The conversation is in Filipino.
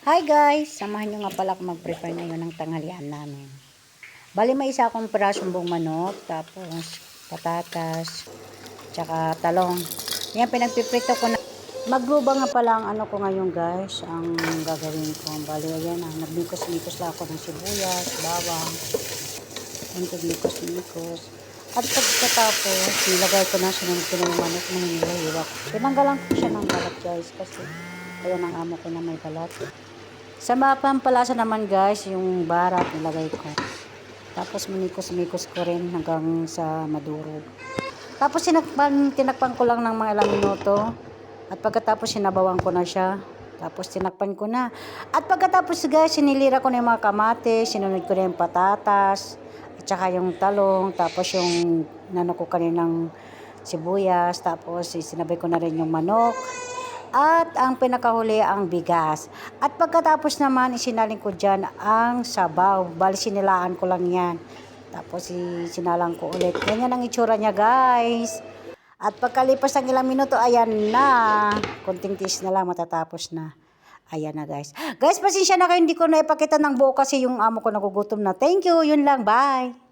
Hi guys! Samahan nyo nga pala ako mag-prepare ngayon ng tanghalian namin. Bali may isa akong pirasong buong manok, tapos patatas, tsaka talong. Yan, pinagpiprito ko na. Magluba nga pala ang ano ko ngayon guys, ang gagawin ko. Bali ayan, nagmikos-mikos lang ako ng sibuyas, bawang, mikos-mikos. At pagkatapos, nilagay ko na, sinunod ko na yung manok na hiniwa-hiwa. Tinanggalan ko siya ng balat guys, kasi ayan ang amo ko na may balat. Sa pampalasa naman guys, yung barat nilagay ko. Tapos minikos-mikos ko rin hanggang sa madurog. Tapos tinakpan ko lang ng mga ilang minuto. At pagkatapos sinabawan ko na siya. Tapos tinakpan ko na. At pagkatapos guys, sinilira ko na yung mga kamatis, sinunod ko na yung patatas, at saka yung talong, tapos yung nano ko kaninang sibuyas, tapos sinabay ko na rin yung manok. At ang pinakahuli ang bigas. At pagkatapos naman, isinaling ko dyan ang sabaw. Bali, sinilaan ko lang yan. Tapos, sinalang ko ulit. Ganyan ang itsura niya, guys. At pagkalipas ng ilang minuto, ayan na. Konting tiis na lang, matatapos na. Ayan na, guys. Guys, pasensya na kayo, hindi ko na ipakita ng buo kasi yung amo ko nagugutom na. Thank you, yun lang, bye.